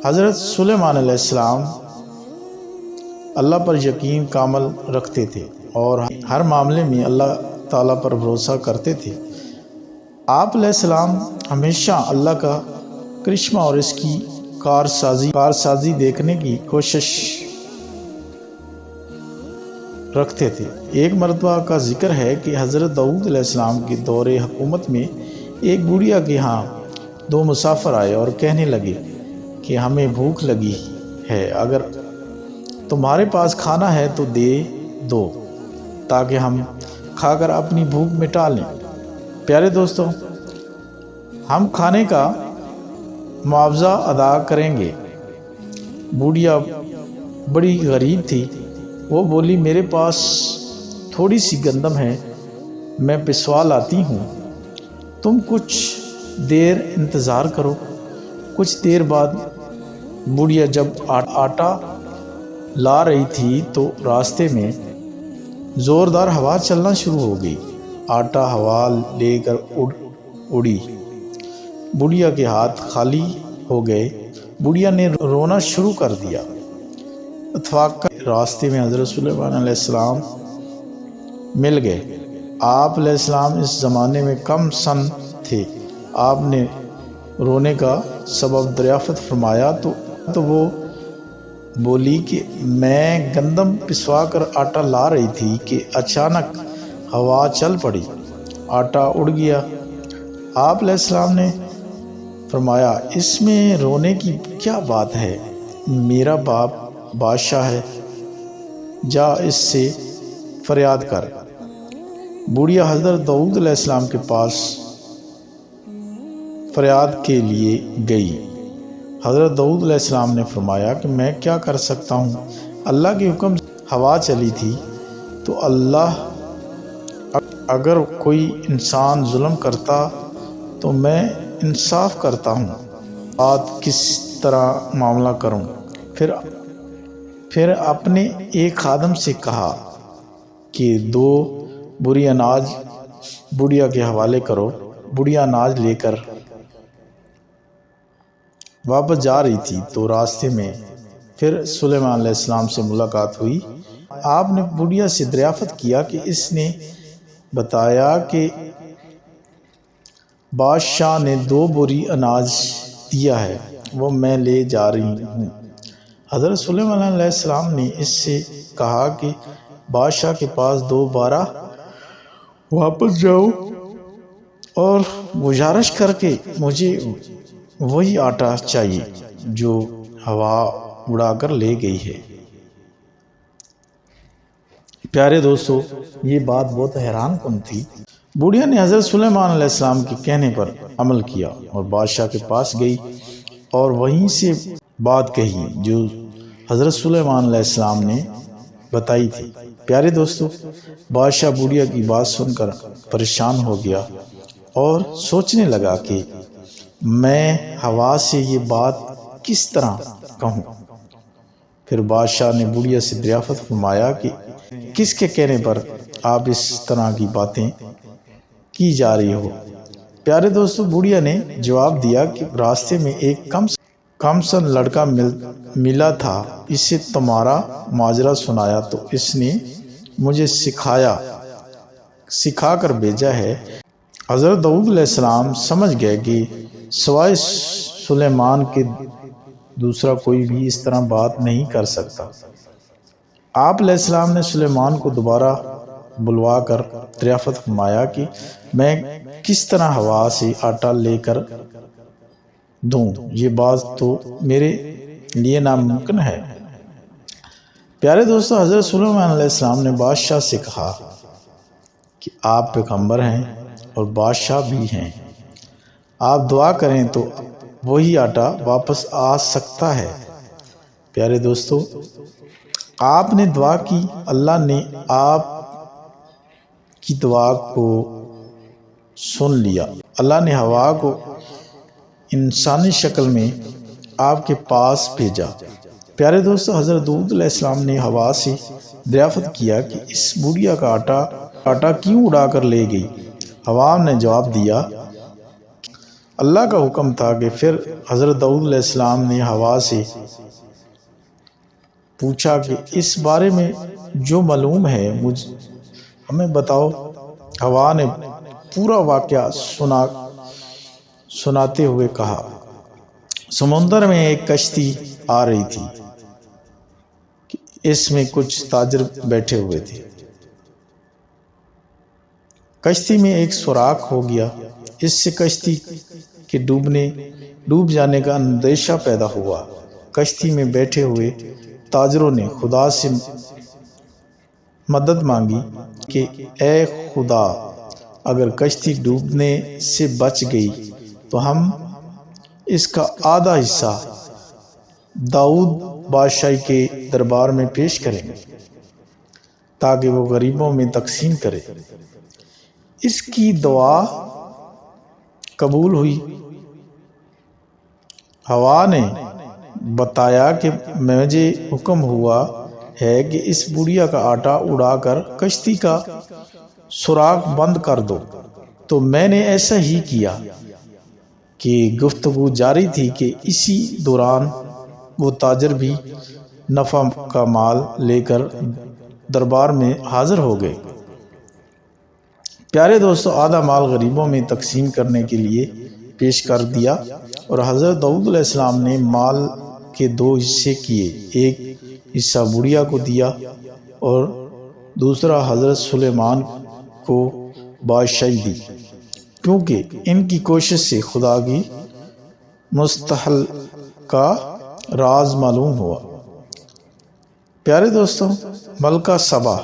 حضرت سلیمان علیہ السلام اللہ پر یقین کامل رکھتے تھے اور ہر معاملے میں اللہ تعالیٰ پر بھروسہ کرتے تھے۔ آپ علیہ السلام ہمیشہ اللہ کا کرشمہ اور اس کی کارسازی دیکھنے کی کوشش رکھتے تھے۔ ایک مرتبہ کا ذکر ہے کہ حضرت داؤد علیہ السلام کے دور حکومت میں ایک بڑھیا کے ہاں دو مسافر آئے اور کہنے لگے کہ ہمیں بھوک لگی ہے، اگر تمہارے پاس کھانا ہے تو دے دو تاکہ ہم کھا کر اپنی بھوک مٹا لیں۔ پیارے دوستو، ہم کھانے کا معاوضہ ادا کریں گے۔ بوڑھیا بڑی غریب تھی، وہ بولی میرے پاس تھوڑی سی گندم ہے، میں پسوا لاتی ہوں، تم کچھ دیر انتظار کرو۔ کچھ دیر بعد بوڑھیا جب آٹا لا رہی تھی تو راستے میں زوردار ہوا چلنا شروع ہو گئی۔ آٹا ہوا لے کر اڑی، بوڑھیا کے ہاتھ خالی ہو گئے۔ بوڑھیا نے رونا شروع کر دیا۔ اتفاق راستے میں حضرت سلیمان علیہ السلام مل گئے۔ آپ علیہ السلام اس زمانے میں کم سن تھے۔ آپ نے رونے کا سبب دریافت فرمایا تو وہ بولی کہ میں گندم پسوا کر آٹا لا رہی تھی کہ اچانک ہوا چل پڑی، آٹا اڑ گیا۔ آپ علیہ السلام نے فرمایا اس میں رونے کی کیا بات ہے، میرا باپ بادشاہ ہے، جا اس سے فریاد کر۔ بوڑھیا حضرت داؤد علیہ السلام کے پاس فریاد کے لیے گئی۔ حضرت داؤد علیہ السلام نے فرمایا کہ میں کیا کر سکتا ہوں، اللہ کے حکم سے ہوا چلی تھی تو اللہ اگر کوئی انسان ظلم کرتا تو میں انصاف کرتا ہوں، بات کس طرح معاملہ کروں۔ پھر اپنے ایک خادم سے کہا کہ 2 بوری اناج بوڑھیا کے حوالے کرو۔ بوڑھیا اناج لے کر واپس جا رہی تھی تو راستے میں پھر سلیمان علیہ السلام سے ملاقات ہوئی۔ آپ نے بوڑھیا سے دریافت کیا کہ اس نے بتایا کہ بادشاہ نے 2 بوری اناج دیا ہے، وہ میں لے جا رہی ہوں۔ حضرت سلیمان علیہ السلام نے اس سے کہا کہ بادشاہ کے پاس دوبارہ واپس جاؤ اور گزارش کر کے مجھے وہی آٹا چاہیے جو ہوا اڑا کر لے گئی ہے۔ پیارے دوستو، یہ بات بہت حیران کن تھی۔ بوڑھیا نے حضرت سلیمان علیہ السلام کے کہنے پر عمل کیا اور بادشاہ کے پاس گئی اور وہیں سے بات کہی جو حضرت سلیمان علیہ السلام نے بتائی تھی۔ پیارے دوستو، بادشاہ بوڑھیا کی بات سن کر پریشان ہو گیا اور سوچنے لگا کہ میں ہوا سے یہ بات کس طرح کہوں۔ پھر بادشاہ نے بوڑھیا سے دریافت فرمایا کہ کس کے کہنے پر آپ اس طرح کی باتیں کی جا رہی ہو۔ پیارے دوستو، بوڑھیا نے جواب دیا کہ راستے میں ایک کم سن لڑکا ملا تھا، اسے تمہارا ماجرا سنایا تو اس نے مجھے سکھا کر بھیجا ہے۔ حضرت داؤد علیہ السلام سمجھ گئے کہ سوائے سلیمان کے دوسرا کوئی بھی اس طرح بات نہیں کر سکتا۔ آپ علیہ السلام نے سلیمان کو دوبارہ بلوا کر دریافت فرمایا کہ میں کس طرح ہوا سے آٹا لے کر دوں، یہ بات تو میرے لیے ناممکن ہے۔ پیارے دوستو، حضرت سلیمان علیہ السلام نے بادشاہ سے کہا کہ آپ پیغمبر ہیں اور بادشاہ بھی ہیں، آپ دعا کریں تو وہی آٹا واپس آ سکتا ہے۔ پیارے دوستو، آپ نے دعا کی، اللہ نے آپ کی دعا کو سن لیا۔ اللہ نے ہوا کو انسانی شکل میں آپ کے پاس بھیجا۔ پیارے دوستو، حضرت داؤد علیہ السلام نے ہوا سے دریافت کیا کہ اس بوڑھیا کا آٹا کیوں اڑا کر لے گئی۔ ہوا نے جواب دیا، اللہ کا حکم تھا کہ پھر حضرت داؤد علیہ السلام نے ہوا سے پوچھا کہ اس بارے میں جو معلوم ہے ہمیں بتاؤ۔ ہوا نے پورا واقعہ سناتے ہوئے کہا، سمندر میں ایک کشتی آ رہی تھی، اس میں کچھ تاجر بیٹھے ہوئے تھے۔ کشتی میں ایک سوراخ ہو گیا، اس سے کشتی کے ڈوب جانے کا اندیشہ پیدا ہوا۔ کشتی میں بیٹھے ہوئے تاجروں نے خدا سے مدد مانگی کہ اے خدا، اگر کشتی ڈوبنے سے بچ گئی تو ہم اس کا آدھا حصہ داؤد بادشاہ کے دربار میں پیش کریں گے تاکہ وہ غریبوں میں تقسیم کرے۔ اس کی دعا قبول ہوئی۔ ہوا نے بتایا کہ مجھے حکم ہوا ہے کہ اس بڑیا کا آٹا اڑا کر کشتی کا سوراخ بند کر دو، تو میں نے ایسا ہی کیا۔ کہ گفتگو جاری تھی کہ اسی دوران وہ تاجر بھی نفع کا مال لے کر دربار میں حاضر ہو گئے۔ پیارے دوستو، آدھا مال غریبوں میں تقسیم کرنے کے لیے پیش کر دیا اور حضرت داؤد علیہ السلام نے مال کے 2 حصے کیے، ایک حصہ بڑیا کو دیا اور دوسرا حضرت سلیمان کو بادشاہی دی، کیونکہ ان کی کوشش سے خدا کی مستحل کا راز معلوم ہوا۔ پیارے دوستوں، ملکہ سبا